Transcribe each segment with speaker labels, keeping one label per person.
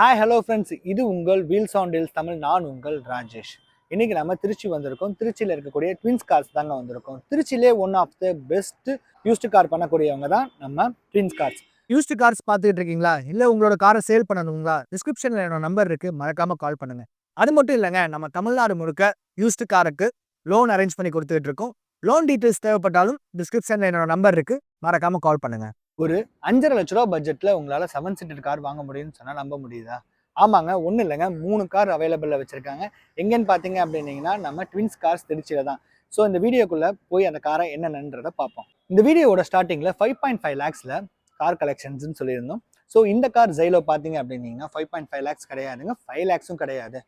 Speaker 1: Hi hello friends, இது உங்கள் wheels on deals Tamil. நான் உங்கள் ராஜேஷ். இன்னைக்கு நம்ம திருச்சி வந்திருக்கோம். திருச்சியில் இருக்கக்கூடிய ட்வின்ஸ் கார்ஸ் தாங்க வந்திருக்கோம். திருச்சியிலே one of the best used car பண்ணக்கூடியவங்க தான் நம்ம ட்வின்ஸ் கார்ஸ். யூஸ்டு கார்ஸ் பார்த்துட்டு இருக்கீங்களா? இல்லை உங்களோட காரை சேல் பண்ணணுங்களா? டிஸ்கிரிப்ஷனில் என்னோட நம்பர் இருக்குது, மறக்காமல் கால் பண்ணுங்கள். அது மட்டும் இல்லைங்க, நம்ம தமிழ்நாடு முழுக்க யூஸ்டு காருக்கு லோன் அரேஞ்ச் பண்ணி கொடுத்துட்டு இருக்கோம். லோன் டீட்டெயில்ஸ் தேவைப்பட்டாலும் டிஸ்கிரிப்ஷனில் என்னோட நம்பர் இருக்குது, மறக்காமல் கால் பண்ணுங்கள். ஒரு 5.5 லட்ச ரூபா பட்ஜெட்டில் உங்களால் 7 சீட்டர் கார் வாங்க முடியும்னு சொன்னால் நம்ப முடியுதா? ஆமாங்க, ஒன்றும் இல்லைங்க, 3 கார் அவைலபிளில் வச்சுருக்காங்க. எங்கேன்னு பார்த்தீங்க அப்படின்னீங்கன்னா நம்ம ட்வின்ஸ் கார்ஸ் திருச்சியில் தான். ஸோ இந்த வீடியோக்குள்ளே போய் அந்த காரை என்னென்னன்றதை பார்ப்போம். இந்த வீடியோவோட ஸ்டார்டிங்கில் 5.5 லேக்ஸில் கார் கலெக்ஷன்ஸ்னு சொல்லியிருந்தோம். ஸோ இந்த கார் ஜைலோ பார்த்தீங்க அப்படின்னீங்கன்னா 5.5 லேக்ஸ் கிடையாதுங்க, 5 லேக்ஸும் கிடையாது.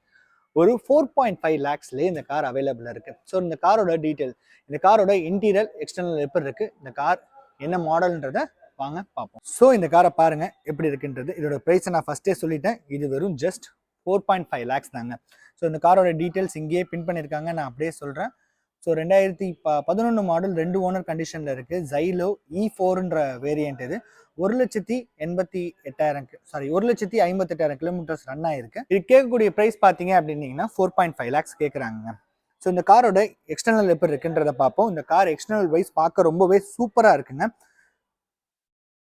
Speaker 1: ஒரு 4.5 லேக்ஸ்லேயே இந்த கார் அவைலபிளாக இருக்குது. ஸோ இந்த காரோட டீட்டெயில், இந்த காரோட இன்டீரியர் எக்ஸ்டர்னல் எப்படி இருக்குது, இந்த கார் என்ன மாடல்ன்றதை வாங்க பார்ப்போம். ஸோ இந்த காரை பாருங்க எப்படி இருக்குன்றது. இதோட ப்ரைஸை நான் ஃபர்ஸ்டே சொல்லிட்டேன், இது வெறும் ஜஸ்ட் 4.5 லேக்ஸ் தாங்க. ஸோ இந்த காரோட டீட்டெயில்ஸ் இங்கேயே பின் பண்ணியிருக்காங்க, நான் அப்படியே சொல்கிறேன். ஸோ 2011 மாடல் 2 ஓனர் கண்டிஷனில் இருக்குது. ஜைலோ E4ன்ற வேரியன்ட் இது. 1,58,000 கிலோமீட்டர்ஸ் ரன் ஆயிருக்கு. இது கேட்கக்கூடிய ப்ரைஸ் பார்த்தீங்க அப்படின்னீங்கன்னா 4.5 லேக்ஸ் கேட்குறாங்க. ஸோ இந்த காரோட எக்ஸ்டர்னல் எப்படி இருக்குன்றதை பார்ப்போம். இந்த கார் எக்ஸ்டர்னல் வைஸ் பார்க்க ரொம்பவே சூப்பராக இருக்குங்க.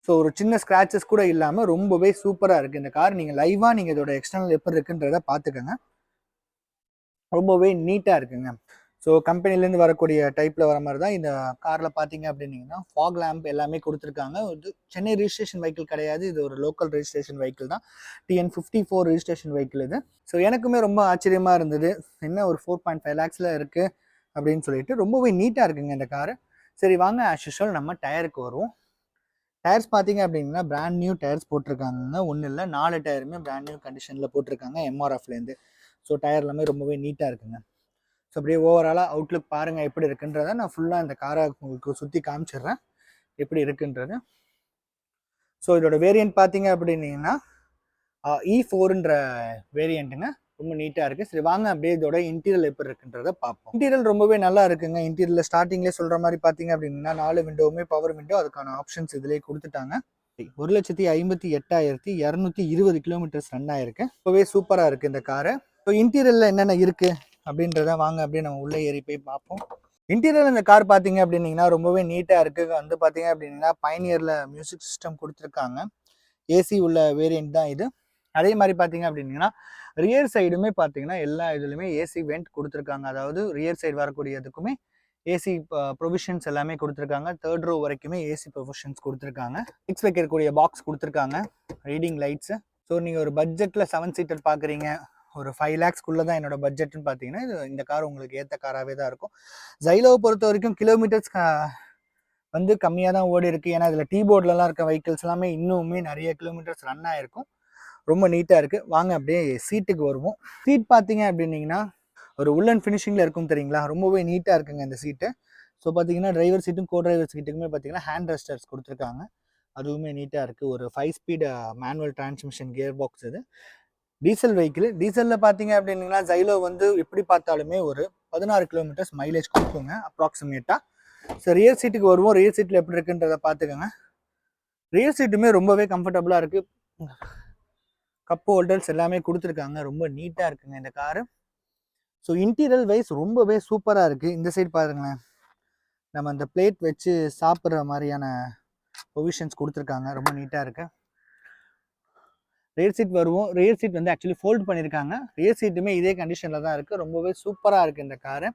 Speaker 1: ஸோ ஒரு சின்ன ஸ்க்ராச்சஸ் கூட இல்லாமல் ரொம்பவே சூப்பராக இருக்குது இந்த கார். நீங்கள் லைவாக நீங்கள் இதோட எக்ஸ்டர்னல் எப்படி இருக்குன்றதை பார்த்துக்கோங்க. ரொம்பவே நீட்டாக இருக்குங்க. ஸோ கம்பெனிலேருந்து வரக்கூடிய டைப்பில் வர மாதிரி தான் இந்த காரில் பார்த்தீங்க அப்படின்னீங்கன்னா ஃபாக் லேம்ப் எல்லாமே கொடுத்துருக்காங்க. இது சென்னை ரெஜிஸ்ட்ரேஷன் வெஹிக்கிள் கிடையாது, இது ஒரு லோக்கல் ரெஜிஸ்ட்ரேஷன் வெஹிக்கிள் தான். TN54 ரெஜிஸ்ட்ரேஷன் வெஹிக்கிள் இது. ஸோ எனக்குமே ரொம்ப ஆச்சரியமாக இருந்தது, என்ன ஒரு 4.5 லேக்ஸில் இருக்குது அப்படின்னு சொல்லிட்டு. ரொம்பவே நீட்டாக இருக்குங்க இந்த காரு. சரி வாங்க, ஆஸ் யூஷுவல் நம்ம டயருக்கு வருவோம். டயர்ஸ் பார்த்தீங்க அப்படின்னா பிராண்ட் நியூ டயர்ஸ் போட்டிருக்காங்க. ஒன்றும் இல்லை, 4 டயருமே பிராண்ட் நியூ கண்டிஷனில் போட்டிருக்காங்க MRFலேருந்து. ஸோ டயர் எல்லாமே ரொம்பவே நீட்டாக இருக்குங்க. ஸோ அப்படியே ஓவராலாக அவுட்லுக் பாருங்கள் எப்படி இருக்குன்றதை நான் ஃபுல்லாக இந்த காரை உங்களுக்கு சுற்றி காமிச்சிடுறேன் எப்படி இருக்குன்றது. ஸோ இதோட வேரியன்ட் பார்த்தீங்க அப்படின்னீங்கன்னா E4ன்ற வேரியண்ட்டுங்க. ரொம்ப நீட்டாக இருக்குது. சரி வாங்க அப்படியே இதோட இன்டீரியல் எப்படி இருக்குன்றதை பார்ப்போம். இன்டீரியல் ரொம்பவே நல்லா இருக்குங்க. இன்டீரியரில் ஸ்டார்டிங்லேயே சொல்கிற மாதிரி பார்த்தீங்க அப்படின்னா 4 விண்டோவுமே பவர் விண்டோ, அதுக்கான ஆப்ஷன்ஸ் இதிலே கொடுத்துட்டாங்க. 1,58,220 கிலோமீட்டர்ஸ் ரன் ஆயிருக்கு. ரொம்பவே சூப்பராக இருக்குது இந்த காரு. ஸோ இன்டீரியரில் என்னென்ன இருக்குது அப்படின்றத வாங்க அப்படியே நம்ம உள்ளே ஏறி போய் பார்ப்போம். இன்டீரியர் இந்த கார் பார்த்தீங்க அப்படின்னீங்கன்னா ரொம்பவே நீட்டாக இருக்குது. வந்து பார்த்தீங்க அப்படின்னா பைனியரில் மியூசிக் சிஸ்டம் கொடுத்துருக்காங்க. ஏசி உள்ள வேரியன்ட் தான் இது. அதே மாதிரி பார்த்தீங்க அப்படின்னா ரியர் சைடுமே பார்த்தீங்கன்னா எல்லா இதுலையுமே ஏசி வெண்ட் கொடுத்துருக்காங்க. அதாவது ரியர் சைடு வரக்கூடியதுக்குமே ஏசி ப்ரொவிஷன்ஸ் எல்லாமே கொடுத்துருக்காங்க. 3rd ரோ வரைக்குமே ஏசி ப்ரொவிஷன்ஸ் கொடுத்துருக்காங்க. ஃபிக்ஸ் வைக்கக்கூடிய பாக்ஸ் கொடுத்துருக்காங்க, ரீடிங் லைட்ஸு. ஸோ நீங்கள் ஒரு பட்ஜெட்டில் 7 சீட்டர் பார்க்குறீங்க, ஒரு 5 லேக்ஸ்க்குள்ளே தான் என்னோட பட்ஜெட்னு பார்த்தீங்கன்னா இந்த கார் உங்களுக்கு ஏற்ற காராகவே தான் இருக்கும். ஜைலோவை பொறுத்த வரைக்கும் கிலோமீட்டர்ஸ் வந்து கம்மியாக தான் ஓடி இருக்குது. ஏன்னா இதில் டீபோர்ட்லலாம் இருக்க வெஹிக்கிள்ஸ் எல்லாமே இன்னுமே நிறைய கிலோமீட்டர்ஸ் ரன் ஆகிருக்கும். ரொம்ப நீட்டாக இருக்குது. வாங்க அப்படியே சீட்டுக்கு வருவோம். சீட் பார்த்தீங்க அப்படின்னீங்கன்னா ஒரு உள்ளன் ஃபினிஷிங்கில் இருக்கும் தெரியுங்களா, ரொம்பவே நீட்டாக இருக்குங்க இந்த சீட்டு. ஸோ பார்த்தீங்கன்னா டிரைவர் சீட்டும் கோ டிரைவர் சீட்டுக்குமே பார்த்தீங்கன்னா ஹேண்ட் ரெஸ்டர்ஸ் கொடுத்துருக்காங்க, அதுவுமே நீட்டாக இருக்குது. ஒரு 5 speed manual transmission gear box இது. Diesel vehicle. டீசலில் பார்த்தீங்க அப்படின்னீங்கன்னா ஜைலோ வந்து எப்படி பார்த்தாலுமே ஒரு 16 கிலோமீட்டர்ஸ் மைலேஜ் கொடுக்குங்க அப்ராக்சிமேட்டாக. ஸோ ரியர் சீட்டுக்கு வருவோம். ரியர் சீட்டில் எப்படி இருக்குன்றதை பார்த்துக்கோங்க. ரியர் சீட்டுமே ரொம்பவே கம்ஃபர்டபுளாக இருக்குது. கப் ஹோல்டர்ஸ் எல்லாமே கொடுத்துருக்காங்க. ரொம்ப நீட்டாக இருக்குங்க இந்த காரு. ஸோ இன்டீரியல் வைஸ் ரொம்பவே சூப்பராக இருக்குது. இந்த சைடு பாருங்களேன், நம்ம அந்த பிளேட் வச்சு சாப்பிட்ற மாதிரியான ப்ரொவிஷன்ஸ் கொடுத்துருக்காங்க. ரொம்ப நீட்டாக இருக்குது. ரியர் சீட் வருவோம். ரியர் சீட் வந்து ஆக்சுவலி ஃபோல்ட் பண்ணியிருக்காங்க. ரியர் சீட்டுமே இதே கண்டிஷனில் தான் இருக்குது. ரொம்பவே சூப்பராக இருக்குது இந்த காரு.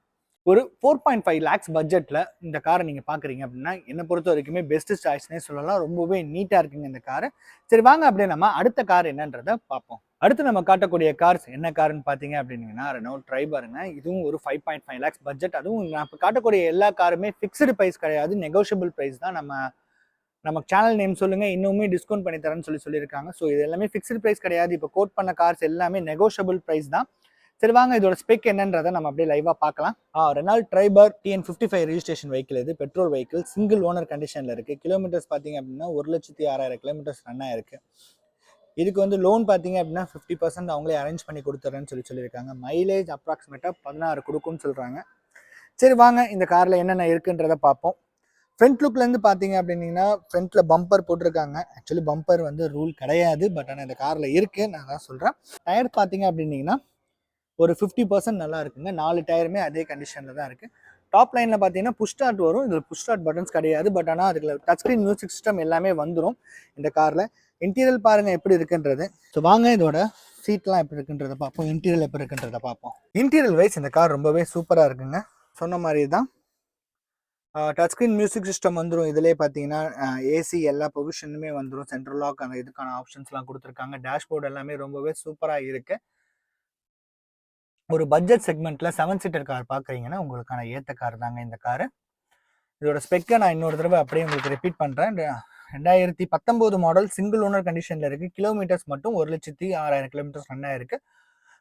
Speaker 1: ஒரு 4.5 லேக்ஸ் பட்ஜெட்டில் இந்த காரை நீங்கள் பார்க்குறீங்க அப்படின்னா என்னை பொறுத்த வரைக்குமே பெஸ்ட் சாய்ஸ்னே சொல்லலாம். ரொம்பவே நீட்டாக இருக்குங்க இந்த காரு. சரி வாங்க அப்படியே நம்ம அடுத்த கார் என்னன்றதை பார்ப்போம். அடுத்து நம்ம காட்டக்கூடிய கார்ஸ் என்ன காருன்னு பார்த்தீங்க அப்படின்னா ரெனோல்ட் ட்ரைபருங்க. இதுவும் ஒரு 5.5 லேக்ஸ் பட்ஜெட். அதுவும் நான் இப்போ காட்டக்கூடிய எல்லா காருமே ஃபிக்ஸ்டு ப்ரைஸ் கிடையாது, நெகோஷியபிள் ப்ரைஸ் தான். நம்ம சேனல் நேம் சொல்லுங்கள், இன்னுமே டிஸ்கவுண்ட் பண்ணி தரேன்னு சொல்லியிருக்காங்க. ஸோ இது எல்லாமே ஃபிக்ஸ்டு ப்ரைஸ் கிடையாது. இப்போ கோட் பண்ண கார்ஸ் எல்லாமே நெகோஷியபிள் ப்ரைஸ் தான். சரி வாங்க இதோட ஸ்பெக் என்னன்றதை நம்ம அப்படியே லைவாக பார்க்கலாம். Renault Triber TN55 registration vehicle இது. பெட்ரோல் வெஹிக்கிள், சிங்கிள் ஓனர் கண்டிஷனில் இருக்குது. கிலோமீட்டர்ஸ் பார்த்தீங்க அப்படின்னா 1,06,000 கிலோமீட்டர்ஸ் ரன் ஆயிருக்கு. இதுக்கு வந்து லோன் பார்த்தீங்க அப்படின்னா 50% அவங்களே அரேஞ்ச் பண்ணி கொடுத்துறேன்னு சொல்லியிருக்காங்க. மைலேஜ் அப்ராக்சிமேட்டாக 16 கொடுக்கும்னு சொல்கிறாங்க. சரி வாங்க இந்த காரில் என்னென்ன இருக்குன்றதை பார்ப்போம். ஃப்ரண்ட் லுக்லேருந்து பார்த்தீங்க அப்படின்னீங்கன்னா ஃப்ரண்ட்டில் பம்பர் போட்டிருக்காங்க. ஆக்சுவலி பம்பர் வந்து ரூல் கிடையாது, பட் ஆனால் இந்த காரில் இருக்குது, நான் தான் சொல்கிறேன். டயர் பார்த்தீங்க அப்படின்னீங்கன்னா ஒரு 50% நல்லா இருக்குங்க. 4 டயருமே அதே கண்டிஷனில் தான் இருக்குது. டாப் லைனில் பார்த்தீங்கன்னா புஷ் ஸ்டார்ட் வரும். இதில் புஷ் ஸ்டார்ட் பட்டன்ஸ் கிடையாது, பட் ஆனால் அதுக்கு டச் ஸ்க்ரீன் மியூசிக் சிஸ்டம் எல்லாமே வந்துடும் இந்த காரில். இன்டீரியல் பாருங்கள் எப்படி இருக்குன்றது. ஸோ வாங்க இதோட சீட்லாம் எப்படி இருக்குன்றதை பார்ப்போம், இன்டீரியல் எப்படி இருக்குன்றதை பார்ப்போம். இன்டீரியல் வைஸ் இந்த கார் ரொம்பவே சூப்பராக இருக்குங்க. சொன்ன மாதிரி தான் டச் ஸ்க்ரீன் மியூசிக் சிஸ்டம் வந்துடும். இதிலே பார்த்தீங்கன்னா ஏசி எல்லா பொசிஷனுமே வந்துடும். சென்ட்ரல் லாக் அந்த இதுக்கான ஆப்ஷன்ஸ்லாம் கொடுத்துருக்காங்க. டேஷ்போர்டு எல்லாமே ரொம்பவே சூப்பராக இருக்குது. ஒரு பட்ஜெட் செக்மெண்ட்டில் 7 சீட்டர் கார் பார்க்குறீங்கன்னா உங்களுக்கான ஏற்ற கார் தாங்க இந்த காரு. இதோட ஸ்பெக்கை நான் இன்னொரு தடவை அப்படியே உங்களுக்கு ரிப்பீட் பண்ணுறேன். 2019 மாடல் சிங்கிள் ஓனர் கண்டிஷனில் இருக்குது. கிலோமீட்டர்ஸ் மட்டும் 1,06,000 கிலோமீட்டர்ஸ் ரன் ஆயிருக்கு.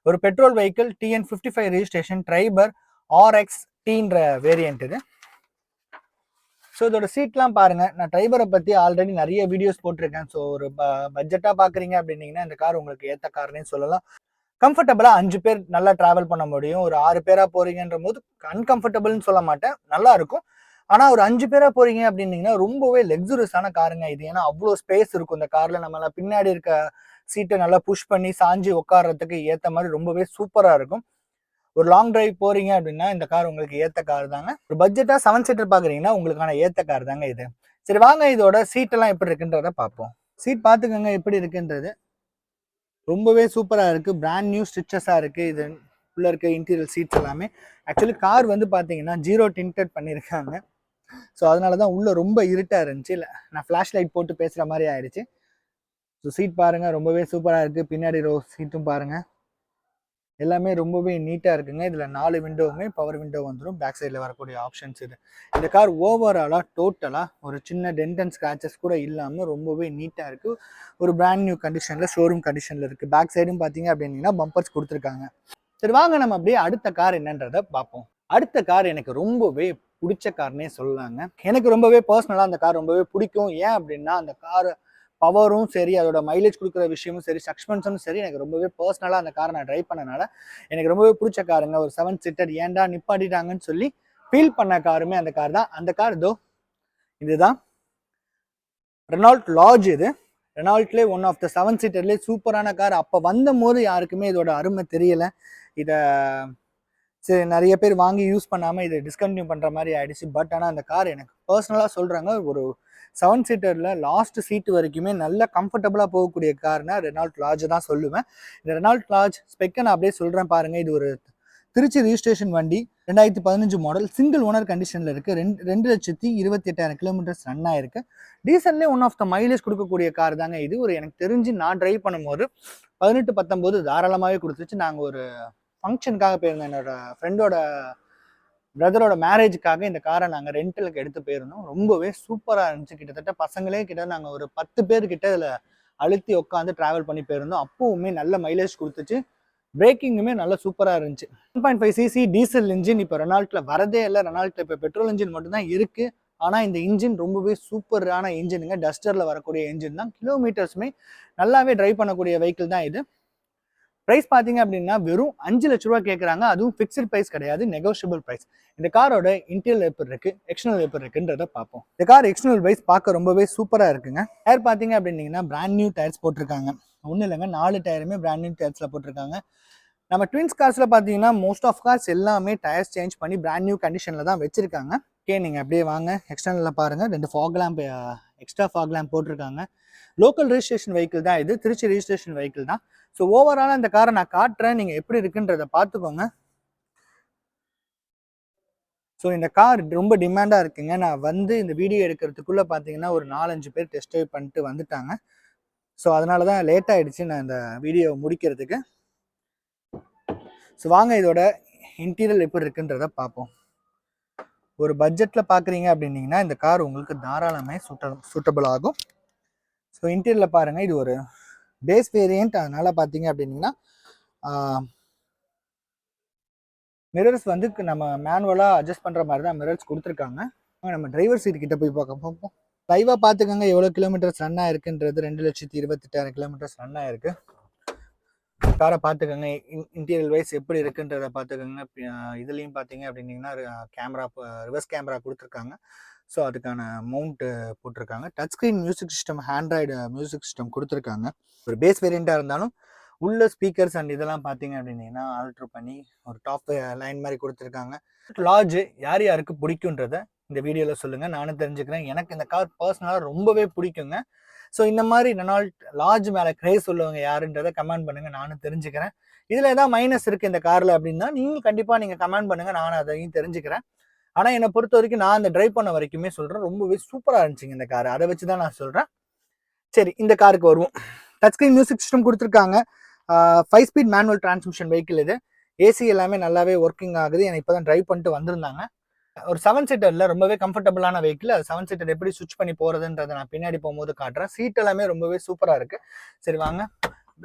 Speaker 1: ஒரு petrol vehicle, TN55 registration, Triber RX Tன்ற வேரியன்ட் இது. ஸோ இதோட சீட்லாம் பாருங்கள். நான் ட்ரைபரை பற்றி ஆல்ரெடி நிறைய வீடியோஸ் போட்டிருக்கேன். ஸோ ஒரு பட்ஜெட்டாக பார்க்குறீங்க அப்படின்னீங்கன்னா இந்த கார் உங்களுக்கு ஏற்ற கார்னே சொல்லலாம். கம்ஃபர்டபுளாக 5 பேர் நல்லா ட்ராவல் பண்ண முடியும். ஒரு 6 பேராக போகிறீங்கன்ற போது அன்கம்ஃபர்டபுள்னு சொல்ல மாட்டேன், நல்லா இருக்கும். ஆனால் ஒரு 5 பேராக போகிறீங்க அப்படின்னீங்கன்னா ரொம்பவே லக்ஸுரியஸான காருங்க இது. ஏன்னா அவ்வளோ ஸ்பேஸ் இருக்கும் இந்த காரில். நம்மளால் பின்னாடி இருக்க சீட்டை நல்லா புஷ் பண்ணி சாஞ்சி உட்கார்றதுக்கு ஏற்ற மாதிரி ரொம்பவே சூப்பராக இருக்கும். ஒரு லாங் டிரைவ் போகிறீங்க அப்படின்னா இந்த கார் உங்களுக்கு ஏற்ற கார் தாங்க. ஒரு பட்ஜெட்டாக 7 சீட்டர் பார்க்குறீங்கன்னா உங்களுக்கான ஏற்ற கார் தாங்க இது. சரி வாங்க இதோட சீட்டெல்லாம் எப்படி இருக்குன்றத பார்ப்போம். சீட் பார்த்துக்கோங்க எப்படி இருக்குன்றது. ரொம்பவே சூப்பராக இருக்குது. பிராண்ட் நியூ ஸ்டிச்சஸாக இருக்குது. இது உள்ளே இருக்க இன்டீரியல் சீட்ஸ் எல்லாமே. ஆக்சுவலி கார் வந்து பார்த்தீங்கன்னா 0 டின்டட் பண்ணியிருக்காங்க. ஸோ அதனால தான் உள்ளே ரொம்ப இருட்டாக இருந்துச்சு. இல்லை நான் ஃப்ளாஷ் லைட் போட்டு பேசுகிற மாதிரி ஆயிடுச்சு. ஸோ சீட் பாருங்கள் ரொம்பவே சூப்பராக இருக்குது. பின்னாடி ரோ சீட்டும் பாருங்கள், எல்லாமே ரொம்பவே நீட்டாக இருக்குங்க. இதில் 4 விண்டோவுமே பவர் விண்டோ வந்துடும். பேக் சைடில் வரக்கூடிய ஆப்ஷன்ஸ் இது. இந்த கார் ஓவராலாக டோட்டலாக ஒரு சின்ன டென்ட் அண்ட் ஸ்க்ராச்சஸ் கூட இல்லாமல் ரொம்பவே நீட்டாக இருக்குது. ஒரு பிராண்ட் நியூ கண்டிஷனில், ஷோரூம் கண்டிஷனில் இருக்குது. பேக் சைடும் பார்த்தீங்க அப்படின்னா பம்பர்ஸ் கொடுத்துருக்காங்க. சரி வாங்க நம்ம அப்படியே அடுத்த கார் என்னன்றதை பார்ப்போம். அடுத்த கார் எனக்கு ரொம்பவே பிடிச்ச கார்னே சொல்லலாங்க. எனக்கு ரொம்பவே பர்சனலாக அந்த கார் ரொம்பவே பிடிக்கும். ஏன் அப்படின்னா அந்த கார் பவரும் சரி, அதோட மைலேஜ் கொடுக்குற விஷயமும் சரி, சஸ்பென்ஷனும் சரி, எனக்கு ரொம்பவே பர்சனலாக அந்த காரை நான் ட்ரைவ் பண்ணனால எனக்கு ரொம்பவே பிடிச்ச காருங்க. ஒரு 7 சீட்டர் ஏன்டா நிப்பாட்டிட்டாங்கன்னு சொல்லி ஃபீல் பண்ண காருமே அந்த கார் தான். அந்த கார் இதுதான் ரெனால்ட் லார்ஜ். இது ரெனால்ட்லேயே ஒன் ஆஃப் த 7 சீட்டர்லேயே சூப்பரான கார். அப்போ வந்த போது யாருக்குமே இதோட அருமை தெரியலை. இதை சரி நிறைய பேர் வாங்கி யூஸ் பண்ணாமல் இதை டிஸ்கண்டினியூ பண்ணுற மாதிரி ஆயிடுச்சு. பட் ஆனால் அந்த கார் எனக்கு பர்சனலாக சொல்கிறாங்க, ஒரு 7 சீட்டரில் லாஸ்ட் சீட்டு வரைக்குமே நல்ல கம்ஃபர்டபுளாக போகக்கூடிய கார்னா ரெனால்ட் லார்ஜ் தான் சொல்லுவேன். இந்த ரெனால்ட் லார்ஜ் ஸ்பெக்கை நான் அப்படியே சொல்கிறேன் பாருங்கள். இது ஒரு திருச்சி ரிஜிஸ்ட்ரேஷன் வண்டி, 2015 மாடல், சிங்கிள் ஓனர் கண்டிஷனில் இருக்குது. 2,28,000 கிலோமீட்டர்ஸ் ரன் ஆயிருக்கு. டீசல்லே ஒன் ஆஃப் த மைலேஜ் கொடுக்கக்கூடிய கார் தாங்க இது. ஒரு எனக்கு தெரிஞ்சு நான் ட்ரைவ் பண்ணும்போது 18-19 தாராளமாகவே கொடுத்துச்சு. நாங்கள் ஒரு ஃபங்க்ஷனுக்காக போயிருந்தோம். என்னோட ஃப்ரெண்டோட பிரதரோட மேரேஜுக்காக இந்த காரை நாங்கள் ரெண்டலுக்கு எடுத்து போயிருந்தோம். ரொம்பவே சூப்பராக இருந்துச்சு. கிட்டத்தட்ட பசங்களே நாங்கள் ஒரு 10 பேர்கிட்ட இதில் அழுத்தி உட்காந்து ட்ராவல் பண்ணி போயிருந்தோம். அப்போவுமே நல்ல மைலேஜ் கொடுத்துச்சு. பிரேக்கிங்குமே நல்லா சூப்பராக இருந்துச்சு. 1.5 cc டீசல் இன்ஜின் இப்போ ரெனால்ட்டில் வரதே இல்லை. ரெனால்ட்டில் இப்போ பெட்ரோல் இன்ஜின் மட்டும்தான் இருக்குது. ஆனால் இந்த இன்ஜின் ரொம்பவே சூப்பரான இன்ஜினுங்க. டஸ்டரில் வரக்கூடிய இன்ஜின் தான். கிலோமீட்டர்ஸுமே நல்லாவே ட்ரைவ் பண்ணக்கூடிய வெஹிக்கிள் தான் இது. ப்ரைஸ் பார்த்தீங்க அப்படின்னா வெறும் 5 லட்ச ரூபா கேட்குறாங்க. அதுவும் ஃபிக்ஸ்டு ப்ரைஸ் கிடையாது, நெகோஷியபிள் ப்ரைஸ். இந்த காரோட இன்டீரியல் எப்படி இருக்குது, எக்ஸ்டர்னல் எப்படி இருக்குன்றதை பார்ப்போம். இந்த கார் எக்ஸ்டர்னல் வைஸ் பார்க்க ரொம்பவே சூப்பராக இருக்குங்க. டயர் பார்த்தீங்க அப்படின்னீங்கன்னா பிராண்ட் நியூ டயர்ஸ் போட்டிருக்காங்க. ஒன்றும் இல்லைங்க, 4 டயருமே பிராண்ட் நியூ டயர்ஸில் போட்டிருக்காங்க. நம்ம ட்வின்ஸ் கார்ஸில் பார்த்தீங்கன்னா மோஸ்ட் ஆஃப் கார்ஸ் எல்லாமே டயர்ஸ் சேஞ்ச் பண்ணி பிராண்ட் நியூ கண்டிஷனில் தான் வச்சிருக்காங்க. ஓகே, நீங்கள் அப்படியே வாங்க எக்ஸ்டர்னலில் பாருங்கள். 2 fog lamp, extra fog lamp போட்டிருக்காங்க. லோக்கல் ரெஜிஸ்ட்ரேஷன் வெஹிக்கிள் தான் இது, திருச்சி ரெஜிஸ்ட்ரேஷன் வெஹிக்கிள் தான். ஸோ ஓவராலாக இந்த காரை நான் காட்டுறேன், நீங்கள் எப்படி இருக்குன்றதை பார்த்துக்கோங்க. ஸோ இந்த கார் ரொம்ப டிமாண்டாக இருக்குங்க. நான் வந்து இந்த வீடியோ எடுக்கிறதுக்குள்ளே பார்த்தீங்கன்னா ஒரு 4-5 பேர் டெஸ்ட் ட்ரைவ் பண்ணிட்டு வந்துட்டாங்க. ஸோ அதனால தான் லேட் ஆகிடுச்சு நான் இந்த வீடியோ முடிக்கிறதுக்கு. ஸோ வாங்க இதோட இன்டீரியல் எப்படி இருக்குன்றதை பார்ப்போம். ஒரு பட்ஜெட்டில் பார்க்குறீங்க அப்படின்னீங்கன்னா இந்த கார் உங்களுக்கு தாராளமே சூட்டபிள் ஆகும். ஸோ இன்டீரியரில் பாருங்கள், இது ஒரு பேஸ் வேரியன்ட். அதனால் பார்த்தீங்க அப்படின்னீங்கன்னா மிரர்ஸ் வந்து நம்ம மேனுவலாக அட்ஜஸ்ட் பண்ணுற மாதிரி தான் மிரர்ஸ் கொடுத்துருக்காங்க. நம்ம டிரைவர் சீட் கிட்ட போய் பார்ப்போம். லைவாக பார்த்துக்கோங்க எவ்வளோ கிலோமீட்டர்ஸ் ரன் ஆயிருக்குன்றது. 2,28,000 கிலோமீட்டர்ஸ் ரன் ஆயிருக்கு. காரை பார்த்துக்கோங்க. இன்டீரியர் வைஸ் எப்படி இருக்குன்றதை பார்த்துக்கோங்க. இதுலேயும் பார்த்தீங்க அப்படின்னீங்கன்னா கேமரா, ரிவர்ஸ் கேமரா கொடுத்துருக்காங்க. ஸோ அதுக்கான மவுண்ட்டு போட்டிருக்காங்க. Touch screen music system, Android music system கொடுத்துருக்காங்க. ஒரு பேஸ் வேரியண்ட்டாக இருந்தாலும் உள்ள ஸ்பீக்கர்ஸ் அண்ட் இதெல்லாம் பார்த்தீங்க அப்படின்னீங்கன்னா ஆல்ட்ரு பண்ணி ஒரு டாப் லைன் மாதிரி கொடுத்துருக்காங்க. லார்ஜ் யார் யாருக்கு பிடிக்குன்றத இந்த வீடியோவில் சொல்லுங்கள், நானும் தெரிஞ்சுக்கிறேன். எனக்கு இந்த கார் பர்சனலாக ரொம்பவே பிடிக்குங்க. ஸோ இந்த மாதிரி ரெனால்ட் லார்ஜ் மேலே கிரேஸ் உள்ளவங்க யாருன்றதை கமெண்ட் பண்ணுங்கள், நானும் தெரிஞ்சுக்கிறேன். இதில் ஏதாவது மைனஸ் இருக்குது இந்த காரில் அப்படின்னா நீங்களும் கண்டிப்பாக நீங்கள் கமெண்ட் பண்ணுங்கள், நானும் அதையும் தெரிஞ்சுக்கிறேன். ஆனால் என்னை பொறுத்த வரைக்கும் நான் அந்த ட்ரைவ் பண்ண வரைக்குமே சொல்கிறேன், ரொம்பவே சூப்பராக இருந்துச்சுங்க இந்த கார். அதை வச்சு தான் நான் சொல்கிறேன். சரி, இந்த காருக்கு வருவோம். டச் ஸ்க்ரீன் மியூசிக் சிஸ்டம் கொடுத்துருக்காங்க. 5 ஸ்பீட் மேனுவல் டிரான்ஸ்மிஷன் வெஹிக்கிள் இது. ஏசி எல்லாமே நல்லாவே ஒர்க்கிங் ஆகுது. எனக்கு இப்போ தான் ட்ரைவ் பண்ணிட்டு வந்திருந்தாங்க. ஒரு 7 சீட்டரில் ரொம்பவே கம்ஃபர்டபுளான வெஹிக்கிள். அது 7 சீட்டர் எப்படி சுவிச் பண்ணி போகிறதுன்றதை நான் பின்னாடி போகும்போது காட்டுறேன். சீட் எல்லாமே ரொம்பவே சூப்பராக இருக்குது. சரி வாங்க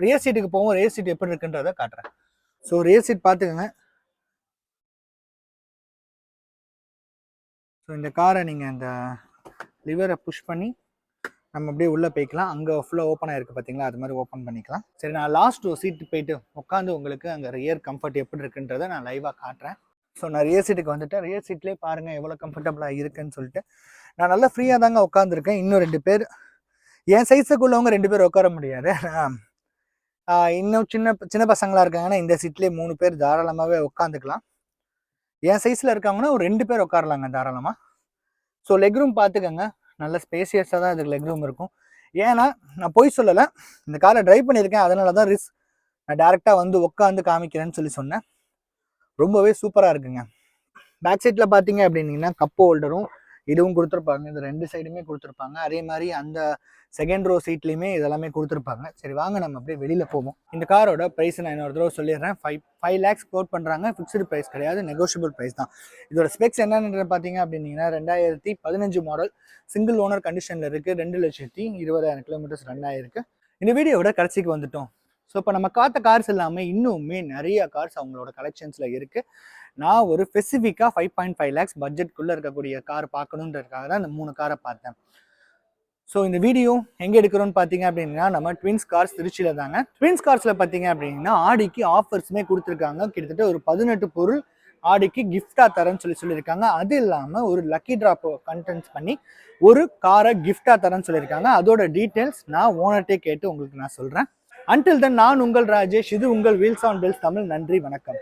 Speaker 1: ரியர் சீட்டுக்கு போவோம். ரியர் சீட் எப்படி இருக்குன்றதை காட்டுறேன். ஸோ ரியர் சீட் பார்த்துக்கோங்க. ஸோ இந்த காரை நீங்கள் இந்த லிவரை புஷ் பண்ணி நம்ம அப்படியே உள்ளே போய்க்கலாம். அங்கே ஃபுல்லாக ஓப்பன் ஆகிருக்கு பார்த்தீங்களா, அது மாதிரி ஓப்பன் பண்ணிக்கலாம். சரி, நான் லாஸ்ட் சீட்டு போயிட்டு உட்காந்து உங்களுக்கு அங்கே ரியர் கம்ஃபர்ட் எப்படி இருக்குன்றதை நான் லைவாக காட்டுறேன். ஸோ நான் ரியர் சீட்டுக்கு வந்துட்டேன். ரியர் சீட்லேயே பாருங்கள் எவ்வளோ கம்ஃபர்டபுளாக இருக்குன்னு சொல்லிட்டு. நான் நல்லா ஃப்ரீயாக தாங்க உட்காந்துருக்கேன். இன்னும் 2 பேர் என் சைஸுக்குள்ளவங்க 2 பேர் உட்கார முடியாது. இன்னும் சின்ன பசங்களாக இருக்காங்கன்னா இந்த சீட்லேயே 3 பேர் தாராளமாகவே உட்காந்துக்கலாம். என் சைஸில் இருக்காங்கன்னா ஒரு 2 பேர் உட்காரலாங்க தாராளமாக. ஸோ லெக் ரூம் பார்த்துக்கோங்க, நல்ல ஸ்பேசியஸாக தான் இதுக்கு லெக் ரூம் இருக்கும். ஏன்னா நான் போய் சொல்லலை, இந்த காரை ட்ரைவ் பண்ணியிருக்கேன், அதனால தான் நான் டேரெக்டாக வந்து உட்காந்து காமிக்கிறேன்னு சொல்லி சொன்னேன். ரொம்பவே சூப்பராக இருக்குங்க. பேக் சைடில் பார்த்தீங்க அப்படின்னீங்கன்னா கப் ஹோல்டரும் இதுவும் கொடுத்துருப்பாங்க. இந்த 2 சைடுமே கொடுத்துருப்பாங்க. அதே மாதிரி அந்த செகண்ட் ரோ சீட்லேயுமே இதெல்லாமே கொடுத்துருப்பாங்க. சரி வாங்க நம்ம அப்படியே வெளியில் போவோம். இந்த காரோட ப்ரைஸ் நான் இன்னொரு தடவை சொல்லிடுறேன். 5 lakhs கோட் பண்ணுறாங்க. ஃபிக்ஸ்டு ப்ரைஸ் கிடையாது, நெகோஷியபிள் ப்ரைஸ் தான். இதோட ஸ்பெக்ஸ் என்னன்னு பார்த்தீங்க அப்படின்னீங்கன்னா 2015 மாடல், சிங்கிள் ஓனர் கண்டிஷனில் இருக்குது. 2,20,000 கிலோமீட்டர்ஸ் ரன் ஆகிருக்கு. இந்த வீடியோவோட கடைசிக்கு வந்துட்டோம். ஸோ இப்போ நம்ம காத்த கார்ஸ் எல்லாமே இன்னுமே நிறைய கார்ஸ் அவங்களோட கலெக்ஷன்ஸில் இருக்குது. நான் ஒரு ஸ்பெசிஃபிக்காக 5.5 lakhs பட்ஜெட்குள்ளே இருக்கக்கூடிய கார் பார்க்கணுன்றதுக்காக தான் இந்த 3 காரை பார்த்தேன். ஸோ இந்த வீடியோ எங்கே எடுக்கிறோன்னு பார்த்தீங்க அப்படின்னா நம்ம ட்வின்ஸ் கார்ஸ் திருச்சியில் தாங்க. ட்வின்ஸ் கார்ஸில் பார்த்தீங்க அப்படின்னா ஆடிக்கு ஆஃபர்ஸுமே கொடுத்துருக்காங்க. கிட்டத்தட்ட ஒரு 18 பொருள் ஆடிக்கு கிஃப்டாக தரேன்னு சொல்லியிருக்காங்க. அது இல்லாமல் ஒரு லக்கி ட்ராப் கண்டென்ட்ஸ் பண்ணி ஒரு காரை கிஃப்டாக தரேன்னு சொல்லியிருக்காங்க. அதோட டீட்டெயில்ஸ் நான் ஓனர்ட்டே கேட்டு உங்களுக்கு நான் சொல்கிறேன். அன்டில் தென் நான் உங்கள் ராஜேஷ், இது உங்கள் வீல்ஸ் ஆன் பெல்ஸ் தமிழ். நன்றி, வணக்கம்.